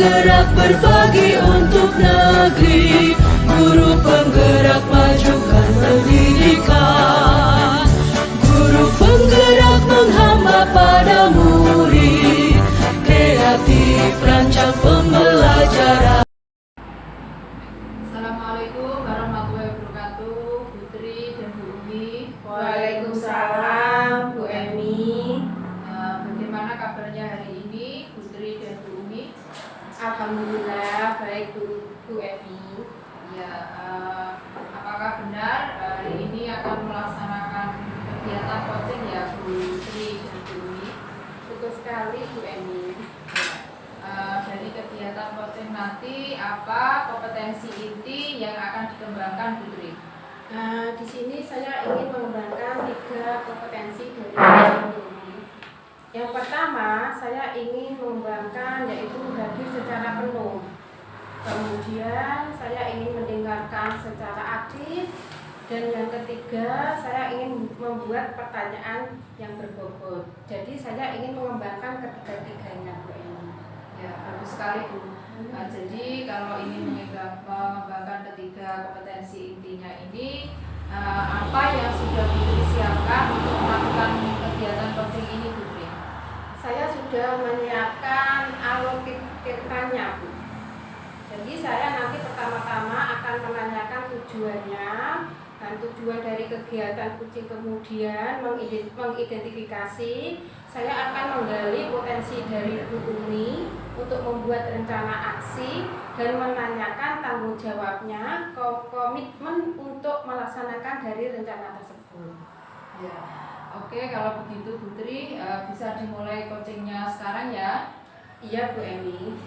bergerak berbagi untuk negeri, guru penggerak majukan pendidikan, guru penggerak menghamba pada murid, kreatif rancang pembelajaran. Assalamualaikum warahmatullahi wabarakatuh, Putri dan Bu Umi. Waalaikumsalam, Bu Emi. Bagaimana kabarnya hari ini, Putri dan Bu Umi? Alhamdulillah baik Bu Emi. Ya, apakah benar hari ini akan melaksanakan kegiatan coaching ya, Putri dan Bu Umi? Betul sekali Bu Emi. Dari kegiatan coaching nanti apa kompetensi inti yang akan dikembangkan, Putri? Di sini saya ingin mengembangkan 3 kompetensi dari coaching Bu Umi. Yang pertama, saya ingin mengembangkan yaitu hadir secara penuh. Kemudian saya ingin mendengarkan secara aktif. Dan yang ketiga, saya ingin membuat pertanyaan yang berbobot. Jadi saya ingin mengembangkan ketiga-tiganya Bu Emi. Ya, bagus sekali Bu. Jadi kalau ingin mengembangkan ketiga kompetensi intinya ini, apa yang sudah Putri siapkan untuk melakukan kegiatan coaching ini, Putri? Saya sudah menyiapkan alur ceritanya Bu. Jadi saya nanti pertama-tama akan menanyakan tujuannya dan tujuan dari kegiatan coaching, kemudian mengidentifikasi. Saya akan menggali potensi dari Bu Umi untuk membuat rencana aksi dan menanyakan tanggung jawabnya, komitmen untuk melaksanakan dari rencana tersebut. Ya, oke, kalau begitu Putri bisa dimulai coachingnya sekarang ya. Iya Bu Emi.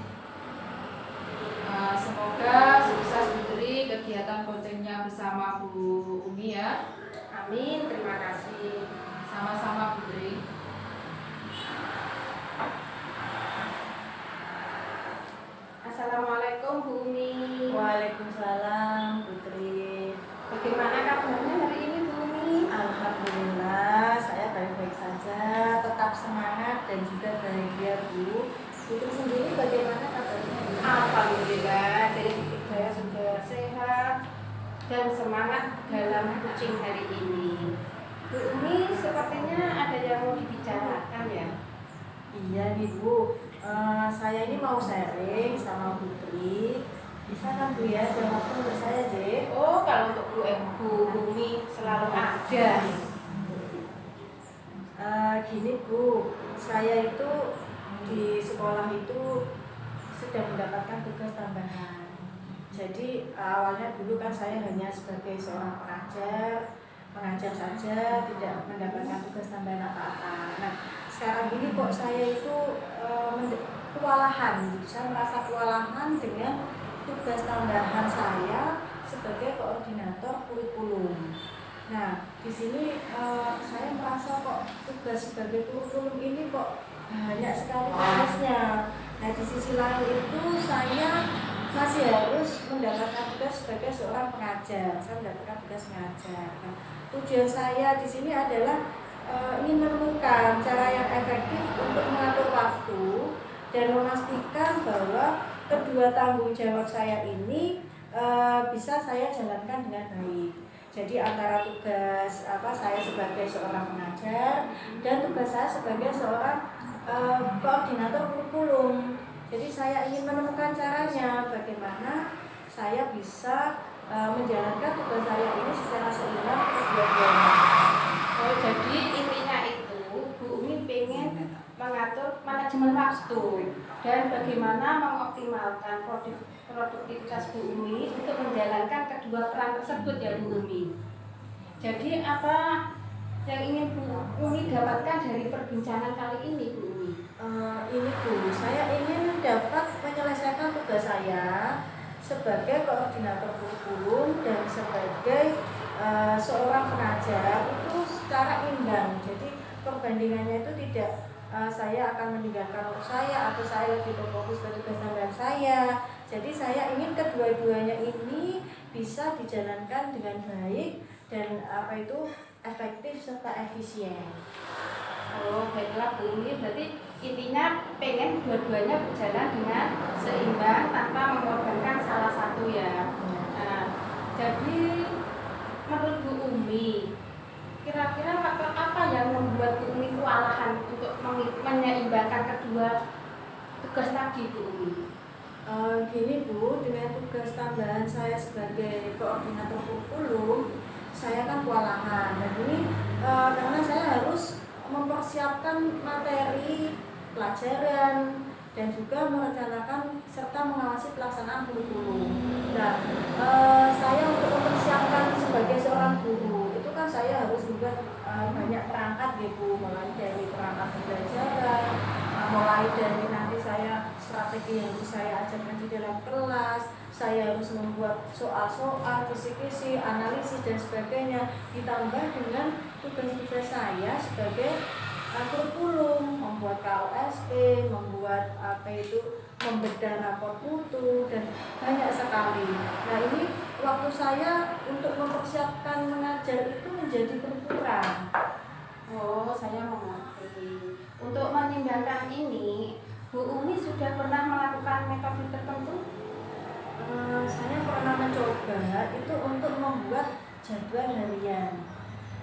Semoga sukses Putri kegiatan coachingnya bersama Bu Umi ya. Amin, terima kasih. Sama-sama Putri. Assalamualaikum Bu Umi. Waalaikumsalam Putri. Bagaimana kabarnya hari ini Bu Umi? Alhamdulillah saya baik-baik saja, tetap semangat dan juga bahagia Bu. Putri sendiri bagaimana kabarnya? Alhamdulillah, dari titik saya sudah sehat dan semangat dalam coaching hari ini. Bu Umi, sepertinya ada yang mau dibicarakan ya? Iya nih Bu, saya ini mau sharing sama Putri. Bisa kan Bu ya, ada waktu untuk saya Je? Oh, kalau untuk Bu Umi selalu ada. Gini Bu, saya itu di sekolah itu sedang mendapatkan tugas tambahan. Jadi awalnya dulu kan saya hanya sebagai seorang pengajar saja, tidak mendapatkan tugas tambahan apa-apa. Nah, sekarang ini kok saya itu kewalahan, gitu. Saya merasa kewalahan dengan tugas tambahan saya sebagai koordinator kurikulum. Nah, di sini saya merasa kok tugas sebagai kurikulum ini kok banyak sekali tugasnya. Nah, di sisi lain itu saya masih harus mendapatkan tugas sebagai seorang pengajar. Saya mendapatkan tugas mengajar. Nah, tujuan saya di sini adalah ingin menemukan cara yang efektif untuk mengatur waktu dan memastikan bahwa kedua tanggung jawab saya ini bisa saya jalankan dengan baik. Jadi antara tugas saya sebagai seorang pengajar dan tugas saya sebagai seorang koordinator kurikulum. Jadi saya ingin menemukan caranya bagaimana saya bisa menjalankan tugas saya ini secara seimbang kedua-duanya. Oh, jadi intinya itu Bu Umi pengen mengatur manajemen waktu dan bagaimana mengoptimalkan produktivitas Bu Umi untuk menjalankan kedua peran tersebut ya Bu Umi. Jadi apa yang ingin Bu Umi dapatkan dari perbincangan kali ini Bu Umi? Ini Bu, saya ingin dapat menyelesaikan tugas saya sebagai koordinator kurikulum dan sebagai seorang pengajar itu secara imbang. Jadi perbandingannya itu tidak saya akan meninggalkan waktu saya atau saya lebih berfokus ke tugas tambahan saya. Jadi saya ingin kedua-duanya ini bisa dijalankan dengan baik dan efektif serta efisien. Oh, baiklah Bu Umi, berarti intinya pengen dua-duanya berjalan dengan seimbang tanpa mengorbankan salah satu ya. Nah, jadi menurut Bu Umi, kira-kira faktor apa yang membuat Bu Umi kewalahan untuk menyeimbangkan kedua tugas tadi, Bu Umi? Gini Bu, dengan tugas tambahan saya sebagai koordinator kurikulum, saya kan kewalahan. Dan ini karena saya harus mempersiapkan materi pelajaran dan juga merencanakan serta mengawasi pelaksanaan kurikulum. Nah, saya untuk mempersiapkan sebagai seorang guru itu kan saya harus membuat banyak perangkat ya Bu, mulai dari perangkat pembelajaran, mulai dari nanti saya strategi yang harus saya ajarkan di dalam kelas, saya harus membuat soal-soal, kisi-kisi, analisis dan sebagainya, ditambah dengan tugas-tugas saya sebagai kurikulum, membuat KOSP, membuat membedah rapor mutu dan banyak sekali. Nah, ini waktu saya untuk mempersiapkan mengajar itu menjadi berkurang. Oh, saya mengerti. Untuk menyimbangkan ini, Bu Umi sudah pernah melakukan metode tertentu? Saya pernah mencoba itu untuk membuat jadwal harian.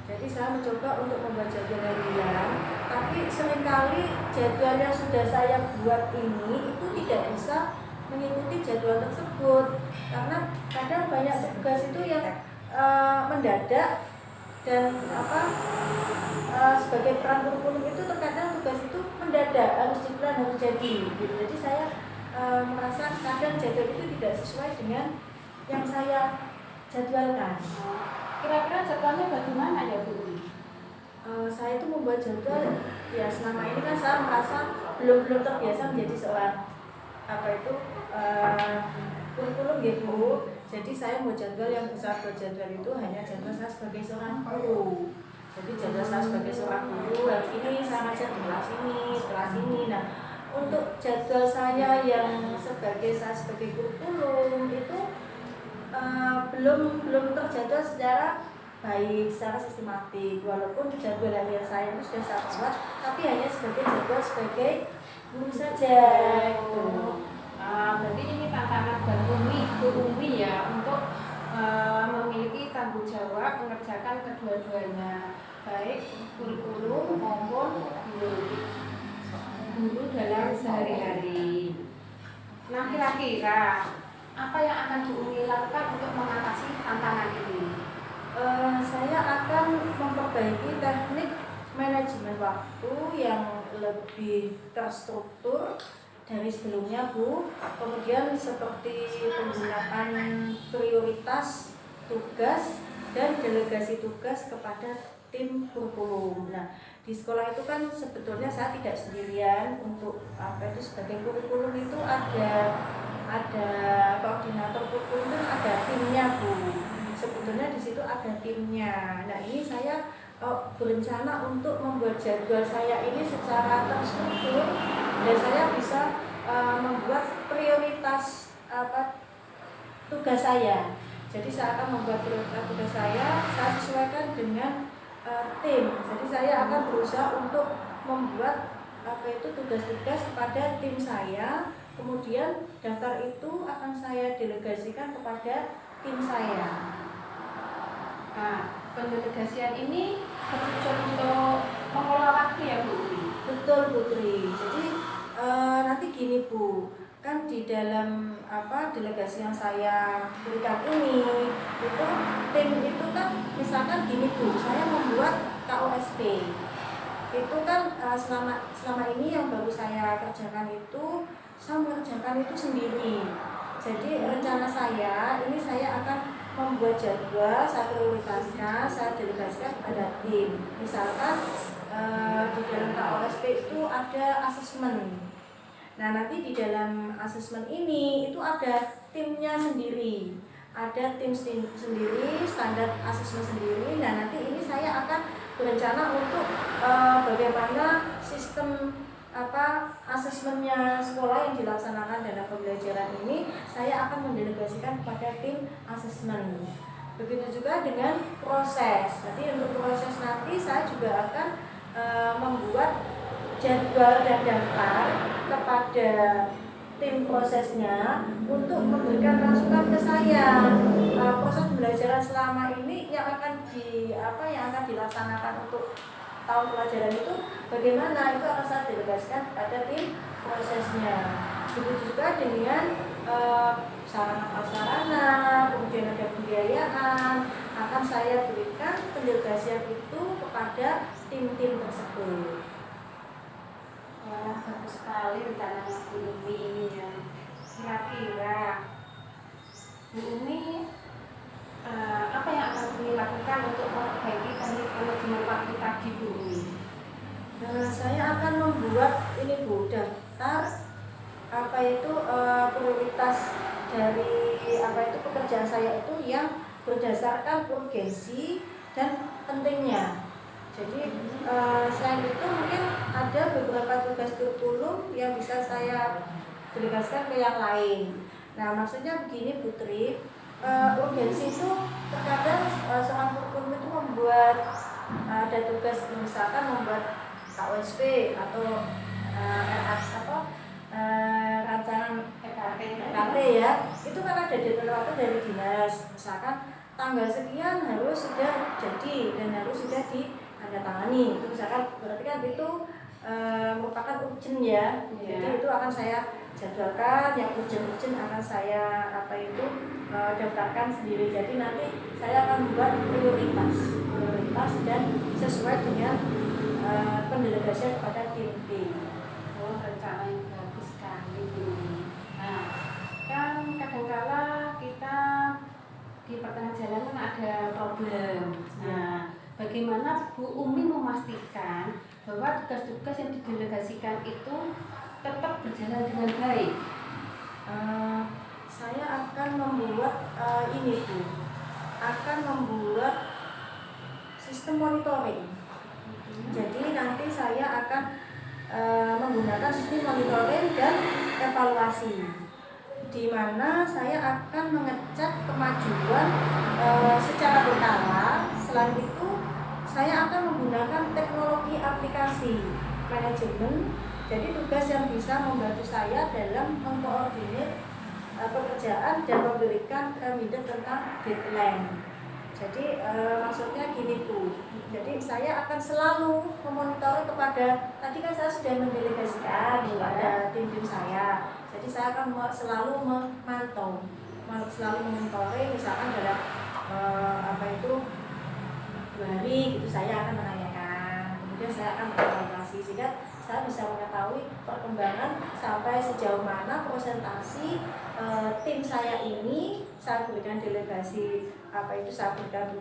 Jadi saya mencoba untuk membuat jadwal harian, tapi seringkali jadwal yang sudah saya buat ini itu tidak bisa mengikuti jadwal tersebut karena kadang banyak tugas itu yang mendadak dan sebagai peran kurikulum itu terkadang tugas itu mendadak, harus diplan, harus jadi gitu. Jadi saya merasa kadang jadwal itu tidak sesuai dengan yang saya jadwalkan. Kira-kira jadwalnya bagaimana ya Bu? Saya itu membuat jadwal ya selama ini kan saya merasa belum terbiasa menjadi seorang kurikulum gitu. Jadi saya mau jadwal yang besar, buat jadwal itu hanya jadwal saya sebagai seorang guru. Jadi jadwal saya sebagai seorang guru, hari ini saya ngajar di kelas ini. Nah, untuk jadwal saya yang saya sebagai kurikulum itu belum terjadwal secara baik, secara sistematik. Walaupun jadwal harian saya itu sudah saya buat, tapi hanya sebagai guru saja. Gitu. Berarti ini tantangan buat Bu Umi ya untuk memiliki tanggung jawab mengerjakan kedua-duanya, baik kurikulum maupun guru dalam sehari-hari. Nah, kira-kira apa yang akan Bu Umi lakukan untuk mengatasi tantangan ini? Saya akan memperbaiki teknik manajemen waktu yang lebih terstruktur dari sebelumnya Bu. Kemudian seperti penggunaan prioritas tugas dan delegasi tugas kepada tim kurikulum. Nah, di sekolah itu kan sebetulnya saya tidak sendirian untuk sebagai kurikulum itu ada koordinator kurikulum itu ada timnya Bu. Sebetulnya di situ ada timnya. Nah, ini saya berencana untuk membuat jadwal saya ini secara terstruktur dan saya bisa membuat prioritas tugas saya. Jadi saya akan membuat prioritas tugas saya sesuaikan dengan tim. Jadi saya akan berusaha untuk membuat tugas-tugas kepada tim saya. Kemudian daftar itu akan saya delegasikan kepada tim saya. Nah, pendelegasian ini bertujuan untuk mengelola waktu ya Bu? Betul Putri. Jadi nanti gini Bu, kan di dalam delegasi yang saya berikan ini itu tim itu kan misalkan gini Bu, saya membuat KOSP itu kan selama ini yang baru saya kerjakan itu saya mengerjakan itu sendiri. Jadi rencana saya ini saya akan membuat jadwal, saya prioritaskan, saya delegasikan kepada tim. Misalkan di dalam KOSP itu ada asesmen. Nah, nanti di dalam asesmen ini itu ada timnya sendiri, ada tim sendiri, standar asesmen sendiri. Nah, nanti ini saya akan berencana untuk bagaimana sistem asesmennya sekolah yang dilaksanakan dalam pembelajaran ini, saya akan mendelegasikan kepada tim asesmen. Begitu juga dengan proses. Jadi untuk proses nanti saya juga akan membuat jadwal dan daftar kepada tim prosesnya untuk memberikan masukan ke saya. Proses pembelajaran selama ini yang akan dilaksanakan untuk tahun pelajaran itu bagaimana, itu akan saya delegasikan pada tim prosesnya. Begitu juga dengan sarana prasarana, kemudian ada pembiayaan, akan saya berikan pendelegasian itu kepada tim-tim tersebut. Wah, bagus sekali rencananya Bu Umi ini ya. Kira-kira Bu Umi apa yang akan Bu Umi lakukan untuk memperbaiki teknik manajemen waktu tadi Bu Umi? Saya akan membuat ini Bu, daftar prioritas dari pekerjaan saya itu yang berdasarkan urgensi dan pentingnya. Jadi selain itu mungkin ada beberapa tugas kurikulum yang bisa saya delegasikan ke yang lain. Nah, maksudnya begini Putri, urgensi itu terkadang seorang kurikulum itu membuat ada tugas, misalkan membuat KOSP atau rancangan PKT ya, itu kan ada deadline waktu dari dinas, misalkan tanggal sekian harus sudah jadi dan harus sudah ditandatangani. Itu misalkan berarti kan itu merupakan urgent ya. Jadi itu akan saya jadwalkan, yang urgent akan saya daftarkan sendiri. Jadi nanti saya akan membuat prioritas dan sesuai dengan pendelegasian kepada tim. Oh, rencana yang bagus sekali Bu. Nah, kan kadangkala kita di pertengahan jalan kan ada problem. Nah, bagaimana Bu Umi memastikan bahwa tugas-tugas yang didelegasikan itu tetap berjalan dengan baik? Saya akan membuat membuat sistem monitoring. Jadi nanti saya akan menggunakan sistem monitoring dan evaluasi, di mana saya akan mengecek kemajuan secara berkala. Selain itu, saya akan menggunakan teknologi aplikasi manajemen. Jadi tugas yang bisa membantu saya dalam mengkoordinir pekerjaan dan memberikan reminder tentang deadline. Jadi maksudnya gini Bu, jadi saya akan selalu memonitor kepada, tadi kan saya sudah mendelegasikan kepada tim-tim saya. Jadi saya akan selalu memantau, selalu memonitoring, misalkan dalam 2 hari gitu saya akan menanyakan, kemudian saya akan mengevaluasi sehingga saya bisa mengetahui perkembangan sampai sejauh mana presentasi tim saya ini. Saya berikan delegasi saya berikan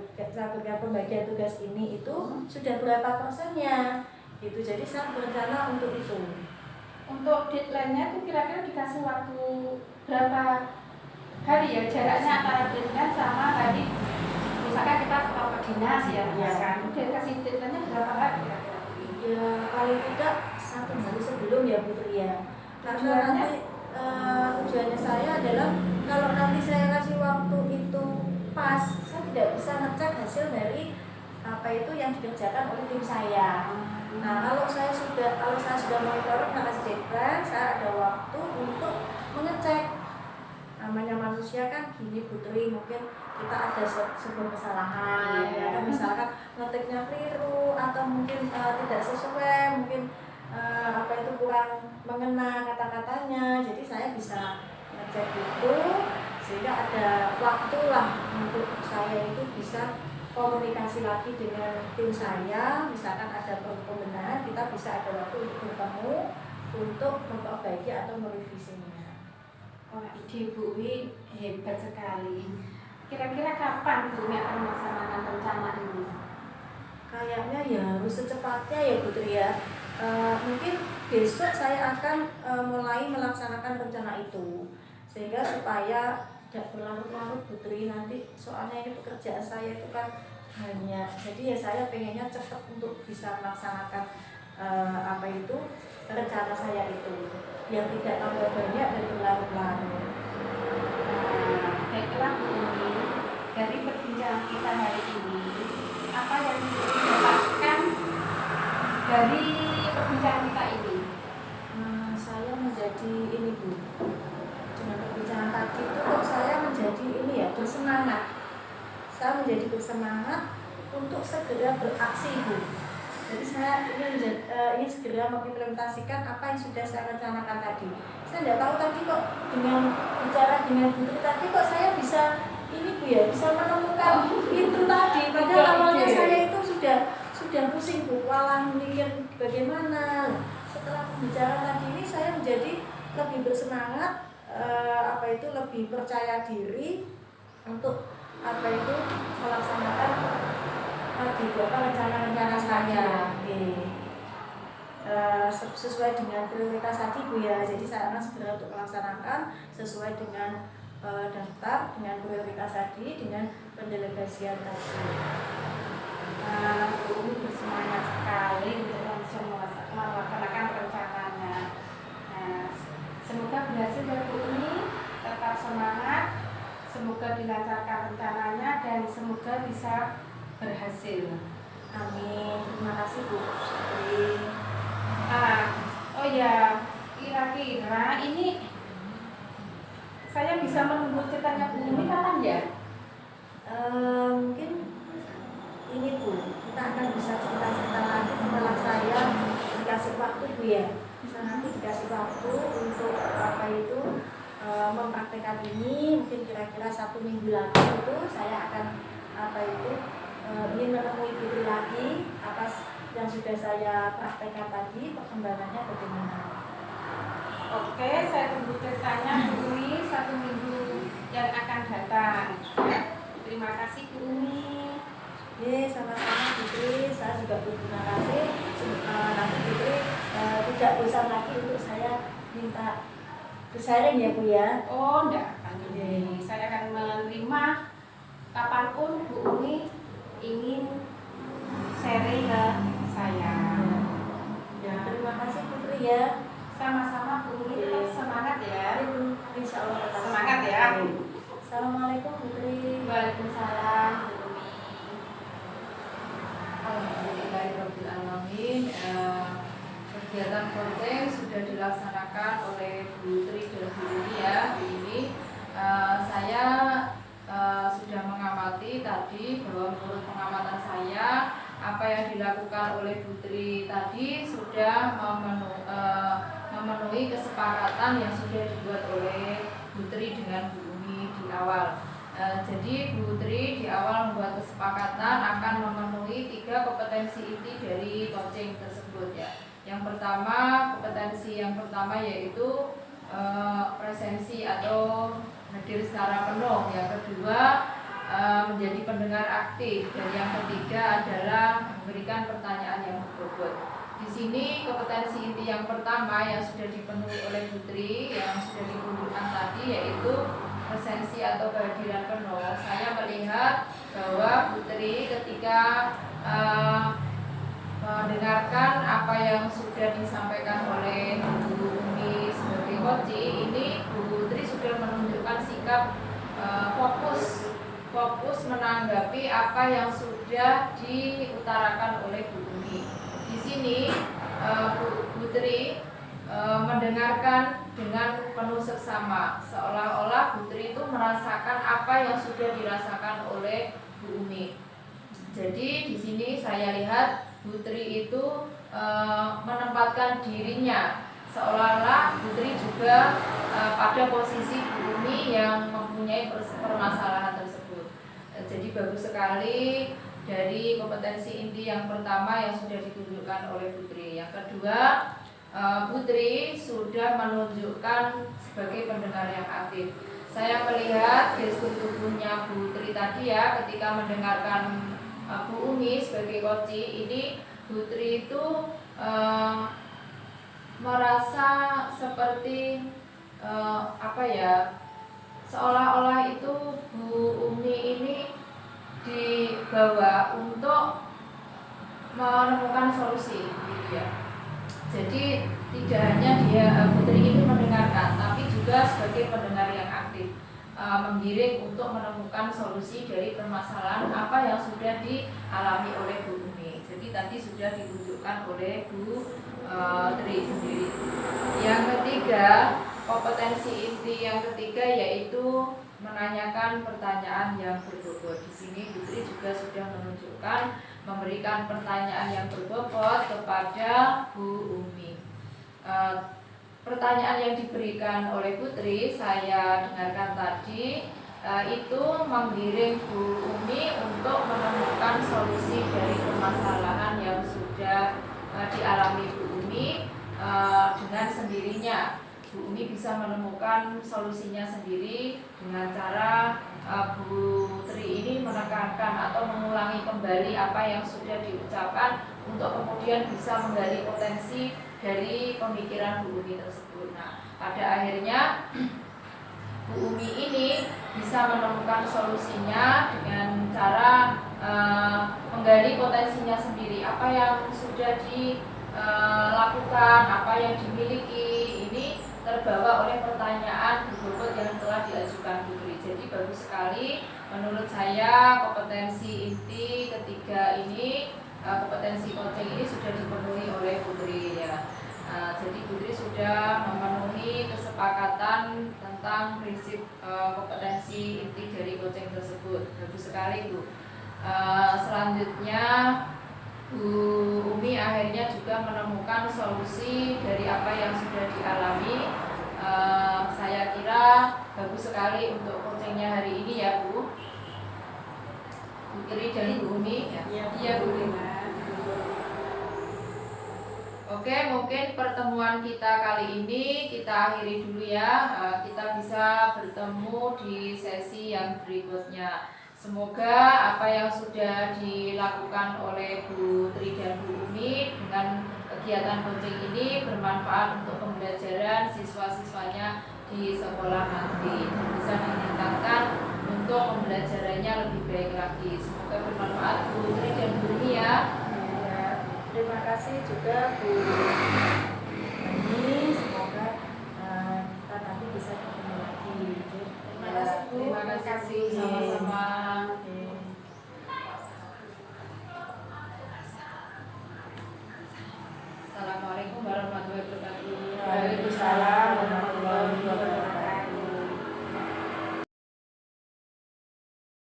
pembagian tugas ini itu sudah berapa persennya itu. Jadi saya berencana untuk itu. Untuk deadline-nya itu kira-kira dikasih waktu berapa hari ya, jaraknya antara deadline sama hari, misalkan kita setor ke dinas ya, kan udah kasih deadline-nya berapa hari kira-kira? Ya paling tidak 1 hari sebelum ya Putri ya. Karena nanti tujuannya saya adalah kalau nanti saya kasih waktu itu pas, saya tidak bisa ngecek hasil dari yang dikerjakan oleh tim saya. Nah, kalau saya sudah monitor kasih deadline, saya ada waktu untuk mengecek. Namanya manusia kan gini Putri, mungkin kita ada sebuah kesalahan, ya kan, misalkan ngetiknya keliru atau mungkin tidak sesuai, mungkin kurang mengena kata-katanya. Jadi saya bisa ngecek itu sehingga ada waktu lah untuk saya itu bisa komunikasi lagi dengan tim saya. Misalkan ada pembenahan, kita bisa ada waktu untuk bertemu untuk memperbaiki atau merevisinya. Wah, ide Bu Wi hebat sekali. Kira-kira kapan Bu Wi akan melaksanakan rencana ini? Kayaknya ya harus secepatnya ya Putri ya. Mungkin besok saya akan mulai melaksanakan rencana itu, sehingga supaya tidak berlarut-larut Putri nanti, soalnya ini pekerjaan saya itu kan banyak. Jadi ya saya pengennya cepat untuk bisa melaksanakan rencana saya itu, yang tidak tambah banyak dan berlarut-larut. Baiklah Bu Wi, dari perbincangan kita hari ini, apa yang didapatkan dari perbincangan kita ini? Saya menjadi ini Bu, dengan perbincangan tadi itu kok saya menjadi ini ya, bersemangat. Saya menjadi bersemangat untuk segera beraksi Bu. Jadi saya ingin segera mengimplementasikan apa yang sudah saya rencanakan tadi. Saya tidak tahu tadi kok dengan bicara dengan Bu Tri tadi kok saya bisa ini Bu ya, bisa menemukan itu tadi. Padahal awalnya saya itu sudah pusing Bu, walang mikir bagaimana. Setelah pembicaraan tadi ini saya menjadi lebih bersemangat, lebih percaya diri untuk melaksanakan rencana-rencana saya. Sesuai dengan prioritas tadi Bu ya. Jadi saya akan segera untuk melaksanakan sesuai dengan daftar, dengan prioritas tadi, dengan pendelegasian tadi. Bu Umi bersemangat sekali untuk langsung melaksanakan rencananya. Semoga berhasil ya Bu Umi, tetap semangat, semoga dilancarkan rencananya dan semoga bisa berhasil. Amin. Terima kasih Bu. Oh ya, kira-kira ini saya bisa menunggu ceritanya Bu Umi kapan ya? Mungkin ini Bu, kita akan bisa cerita-cerita lagi setelah saya dikasih waktu Bu ya. Saya nanti dikasih waktu untuk mempraktekkan ini. Mungkin kira-kira 1 minggu lagi itu saya akan ingin menemui Putri lagi, apa yang sudah saya praktekkan tadi, perkembangannya bagaimana. Oke, saya tunggu ceritanya Bu Umi 1 minggu yang akan datang. Terima kasih Bu Umi. Sama-sama Putri, saya juga berterima kasih. Nanti Putri tidak bosan lagi untuk saya minta bersharing ya Bu ya. Oh, enggak akan ini. Saya akan menerima kapanpun Bu Umi ingin sharing ke saya. Ya, terima kasih Putri ya. Sama-sama Bu Umi, tetap semangat ya. Insya Allah tetap Semangat ya. Assalamualaikum Putri. Waalaikumsalam Bu Umi. Alhamdulillahirrahmanirrahim. Kegiatan coaching sudah dilaksanakan oleh Bu Tri dan Bu Umi ya. Ini saya sudah mengamati tadi bahwa menurut pengamatan saya apa yang dilakukan oleh Bu Tri tadi sudah memenuhi kesepakatan yang sudah dibuat oleh Bu Tri dengan Bu Umi di awal. Jadi Bu Tri di awal membuat kesepakatan akan memenuhi 3 kompetensi inti dari coaching tersebut ya. Kompetensi yang pertama yaitu presensi atau hadir secara penuh. Yang kedua menjadi pendengar aktif dan yang ketiga adalah memberikan pertanyaan yang berbobot. Di sini kompetensi inti yang pertama yang sudah dipenuhi oleh Bu Tri yang sudah ditunjukkan tadi yaitu presensi atau kehadiran penuh. Saya melihat bahwa Bu Tri ketika mendengarkan apa yang sudah disampaikan oleh Bu Umi sebagai coach, ini Bu Tri sudah menunjukkan sikap fokus menanggapi apa yang sudah diutarakan oleh Bu Umi. Di sini Bu Tri mendengarkan dengan penuh seksama, seolah-olah Bu Tri itu merasakan apa yang sudah dirasakan oleh Bu Umi. Jadi di sini saya lihat Bu Tri itu menempatkan dirinya seolah-olah Bu Tri juga pada posisi Bu Umi yang mempunyai permasalahan tersebut. Jadi bagus sekali dari kompetensi inti yang pertama yang sudah ditunjukkan oleh Bu Tri. Yang kedua, Bu Tri sudah menunjukkan sebagai pendengar yang aktif. Saya melihat gestur tubuhnya Bu Tri tadi ya ketika mendengarkan Bu Umi sebagai coach ini, Bu Tri itu merasa seperti seolah-olah itu Bu Umi ini dibawa untuk menemukan solusi gitu ya. Jadi tidak hanya Bu Tri ini mendengarkan, tapi juga sebagai pendengar yang aktif, menggiring untuk menemukan solusi dari permasalahan apa yang sudah dialami oleh Bu Umi. Jadi tadi sudah ditunjukkan oleh Bu Tri sendiri. Yang ketiga, kompetensi inti yang ketiga yaitu menanyakan pertanyaan yang berbobot. Di sini Putri juga sudah menunjukkan memberikan pertanyaan yang berbobot kepada Bu Umi. Pertanyaan yang diberikan oleh Putri saya dengarkan tadi itu menggiring Bu Umi untuk menemukan solusi dari permasalahan yang sudah dialami Bu Umi dengan sendirinya. Bu Umi bisa menemukan solusinya sendiri dengan cara Bu Tri ini menekankan atau mengulangi kembali apa yang sudah diucapkan untuk kemudian bisa menggali potensi dari pemikiran Bu Umi tersebut. Nah, pada akhirnya Bu Umi ini bisa menemukan solusinya dengan cara menggali potensinya sendiri. Apa yang sudah dilakukan, apa yang dimiliki ini terbawa oleh pertanyaan berbobot yang telah diajukan Putri. Jadi bagus sekali menurut saya kompetensi inti ketiga ini, kompetensi coaching ini sudah dipenuhi oleh Putri ya. Jadi Putri sudah memenuhi kesepakatan tentang prinsip kompetensi inti dari coaching tersebut. Bagus sekali Bu. Selanjutnya Bu Umi akhirnya juga menemukan solusi dari apa yang sudah dialami. Saya kira bagus sekali untuk coachingnya hari ini ya Bu. Putri dan Bu Umi ya. Iya Bu. Oke, mungkin pertemuan kita kali ini kita akhiri dulu ya. Kita bisa bertemu di sesi yang berikutnya. Semoga apa yang sudah dilakukan oleh Bu Tri dan Bu Umi dengan kegiatan coaching ini bermanfaat untuk pembelajaran siswa-siswanya di sekolah nanti. Bisa meningkatkan untuk pembelajarannya lebih baik lagi. Semoga bermanfaat Bu Tri dan Bu Umi ya. Terima kasih juga Bu